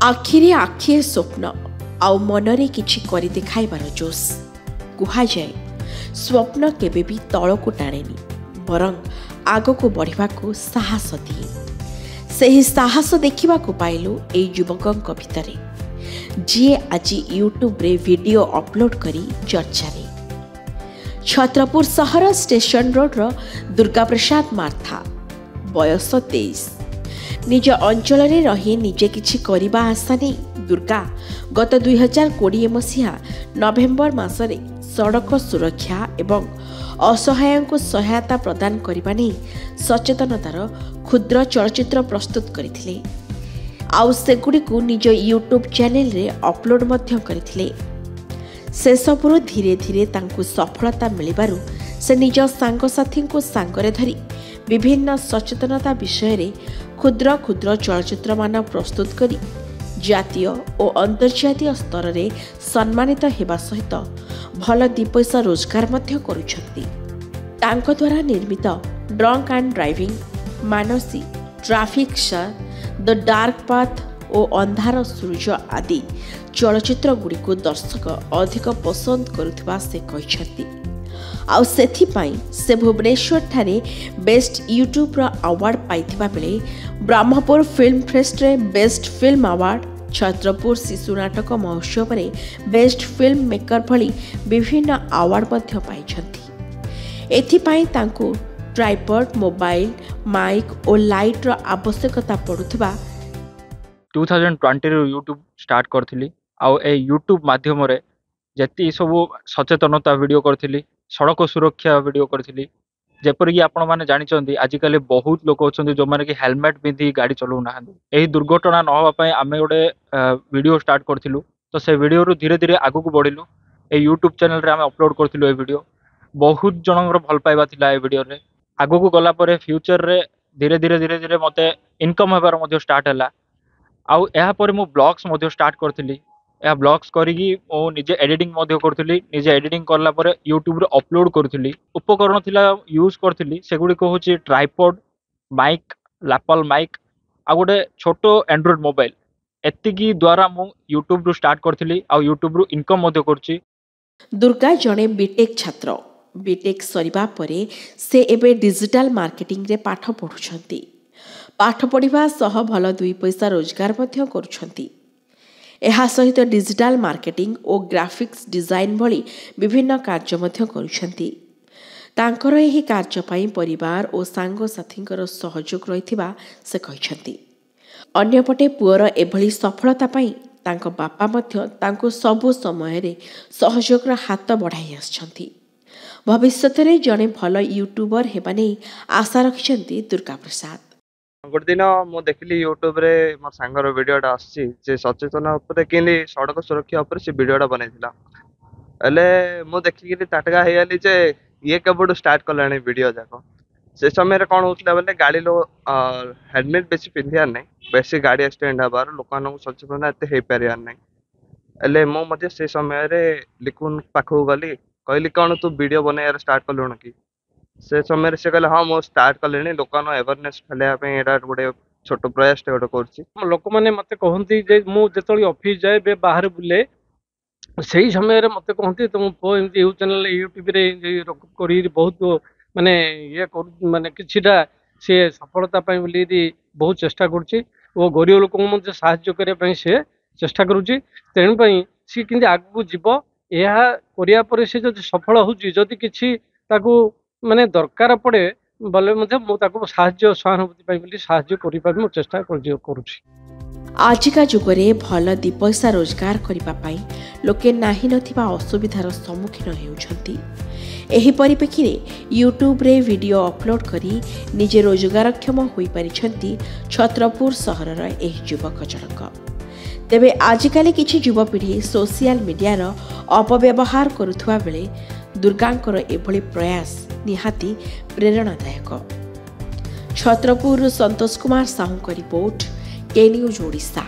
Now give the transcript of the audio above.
आखिरे आखिए स्वप्न आउ मनरे किछि करि देखाइबार जोश कुहाଯାଏ स्वप्न केबे भी तळको टाणेनी बरं आगको बढ़िबाको साहस दिए। ସେହି ସାହସ ଦେଖିବାକୁ ପାଇଲୁ ଏହି ଯୁବକଙ୍କ ଭିତରେ ଯିଏ ଆଜି ୟୁଟ୍ୟୁବରେ ଭିଡିଓ ଅପଲୋଡ କରି ଚର୍ଚ୍ଚାରେ। ଛତ୍ରପୁର ସହର ଷ୍ଟେସନ ରୋଡର ଦୁର୍ଗାପ୍ରସାଦ ମାର୍ଥା ବୟସ 23। ନିଜ ଅଞ୍ଚଳରେ ରହି ନିଜେ କିଛି କରିବା ଆଶା ନେଇ ଦୁର୍ଗା ଗତ 2020 ମସିହା ନଭେମ୍ବର ମାସରେ ସଡ଼କ ସୁରକ୍ଷା ଏବଂ ଅସହାୟଙ୍କୁ ସହାୟତା ପ୍ରଦାନ କରିବା ନେଇ ସଚେତନତାର କ୍ଷୁଦ୍ର ଚଳଚ୍ଚିତ୍ର ପ୍ରସ୍ତୁତ କରିଥିଲେ ଆଉ ସେଗୁଡ଼ିକୁ ନିଜ ୟୁଟ୍ୟୁବ୍ ଚ୍ୟାନେଲରେ ଅପଲୋଡ ମଧ୍ୟ କରିଥିଲେ। ସେସବୁରୁ ଧୀରେ ଧୀରେ ତାଙ୍କୁ ସଫଳତା ମିଳିବାରୁ ସେ ନିଜ ସାଙ୍ଗସାଥୀଙ୍କୁ ସାଙ୍ଗରେ ଧରି ବିଭିନ୍ନ ସଚେତନତା ବିଷୟରେ କ୍ଷୁଦ୍ର କ୍ଷୁଦ୍ର ଚଳଚ୍ଚିତ୍ରମାନ ପ୍ରସ୍ତୁତ କରି ଜାତୀୟ ଓ ଅନ୍ତର୍ଜାତୀୟ ସ୍ତରରେ ସମ୍ମାନିତ ହେବା ସହିତ ଭଲ ଦୁଇ ପଇସା ରୋଜଗାର ମଧ୍ୟ କରୁଛନ୍ତି। ତାଙ୍କ ଦ୍ୱାରା ନିର୍ମିତ drunk and driving, Manasi, traffic ଶାର୍, ଦ ଡାର୍କ ପାଥ୍ ଓ ଅନ୍ଧାର ସୂର୍ଯ୍ୟ ଆଦି ଚଳଚ୍ଚିତ୍ରଗୁଡ଼ିକୁ ଦର୍ଶକ ଅଧିକ ପସନ୍ଦ କରୁଥିବା ସେ କହିଛନ୍ତି ଆଉ ସେଥିପାଇଁ ସେ ଭୁବନେଶ୍ୱରଠାରେ ବେଷ୍ଟ ୟୁଟ୍ୟୁବ୍ର ଆୱାର୍ଡ ପାଇଥିବା ବେଳେ ବ୍ରହ୍ମପୁର ଫିଲ୍ମ ଫେଷ୍ଟରେ ବେଷ୍ଟ ଫିଲ୍ମ ଆୱାର୍ଡ, ଛତ୍ରପୁର ଶିଶୁ ନାଟକ ମହୋତ୍ସବରେ ବେଷ୍ଟ ଫିଲ୍ମ ମେକର ଭଳି ବିଭିନ୍ନ ଆୱାର୍ଡ ମଧ୍ୟ ପାଇଛନ୍ତି। ଏଥିପାଇଁ ତାଙ୍କୁ ଟ୍ରାଇପଡ୍, ମୋବାଇଲ, ମାଇକ୍ ଓ ଲାଇଟ୍ର ଆବଶ୍ୟକତା ପଡୁଥିବା 2020 यूट्यूब स्टार्ट करथिली आउ ए यूट्यूब माध्यम रे जति सब सचेतनता वीडियो करथिली, सड़क सुरक्षा वीडियो करथिली। जेपर कि आपण माने जानि चंदी आजिकल बहुत लोक अछंती जो माने कि हेलमेट पिंधि गाड़ी चलाउ नाहंदी। एही दुर्घटना न होबा पय आमे गोटे वीडियो स्टार्ट करथिलु तो से वीडियो रु धीरे धीरे आगु को बढ़िलु। ए यूट्यूब चैनल रे आमे अपलोड करथिलु ए वीडियो बहुत जनकर भल पाइबा थिला। ए वीडियो रे आगु को गला परे फ्यूचर रे धीरे धीरे मते इनकम हेबार मध्ये स्टार्ट हला। आउ एहा पर मु ब्लॉग्स मध्ये स्टार्ट करथिली। एहा ब्लॉग्स करिकी ओ निजे एडिटिंग मध्ये करथिली। निजे एडिटिंग करला परे यूट्यूब रे अपलोड करथिली। उपकरण थिला यूज करथिली सेगुडी को होची ट्राइपॉड, माइक, लैपल माइक आ गोटे छोटो एंड्रॉइड मोबाइल। एतिकी द्वारा मु यूट्यूब रु स्टार्ट करथिली आउ यूट्यूब रु इनकम मध्ये करची। दुर्गा जणे बीटेक छात्र। बीटेक सरिबा परे से एबे डिजिटल मार्केटिंग रे पाठ पढुछंती। पाठ पढ़िबा सह भल दुई पैसा रोजगार मध्य करुछंती। एहा सहित डिजिटल मार्केटिंग और ग्राफिक्स डिजाइन भली विभिन्न कार्य मध्य करुछंती। तांकर एही कार्य पई परिवार और सांग साथींकर सहयोग रहिथिबा से कहिछंती। अन्यपटे पुअर एभली सफलता पई तांको बापा मध्य तांको सबु समय रे सहयोगर हाथ बढ़ाई आछंती। भविष्य रे जणे भल यूट्यूबर हेबा नै आशा रखिछंती दुर्गा प्रसाद। गोटे दिन मु देखली यूट्यूब रे मोर सांगर वीडियोटा आसी जे सचेतन उपरे केली सड़क सुरक्षा उपरे से वीडियोटा बनैथिला। एले मु देखिकरी ताटका हेयली जे ये केबडू स्टार्ट कलानी वीडियो जाको। से समय रे कोन होतला बेले गाड़ी लो हेलमेट बेसी पिंधिया नै, बेसी गाड़ी एक्सीडेंट हबार लोकान को सचेतन एते हे परिया नै। एले मु मध्ये से समय रे लिकुन पाखो गली कहली कोन तू वीडियो बनाया स्टार्ट कलोन की। से समय से कहले हाँ मो स्टार्ट कले लोकान अवेयरनेस फैलाया एटा गोटे छोट प्रयास गोटे करछि। लोक मैंने मत कहती जे मु जेतली ऑफिस जाए बे बाहर बुले सही समय रे मत कहती तुम पो एमती यू चैनल यूट्यूब रे करी बहुत माने ये माने किछिटा से सफलता पाई बोली बहुत चेष्टा करछि ओ गरीब लोक मध्य सहायता करबा पई से चेष्टा करूछि। तेणु पई सी किंति आगु जीवो एहा करिया परे से जदि सफल होछि जदि किछि ताकू माने दरकार पड़े बोले मध्य मु ताको साहाय्य सहानुभूति पाई बोली साहाय्य करि पाबी मु चेष्टा करूछि। आजिका जुगरे भल दी पैसा रोजगार करिबा पाई लोके नाही नथिबा असुविधार सम्मुखीन हेउछंती। एही परिप्रेक्षी रे यूट्यूब रे वीडियो अपलोड करी निजे रोजगारक्षम होई परिछंती छत्रपुर सहरर एही युवक जनक। तेबे आजिकाली किछि युवपीढ़ी सोशल मीडियार अपव्यवहार करुथुवा बेले दुर्गांकर एभली प्रयास निहाती प्रेरणादायक। छत्रपुर संतोष कुमार साहू का रिपोर्ट, के न्यूज ओडिशा।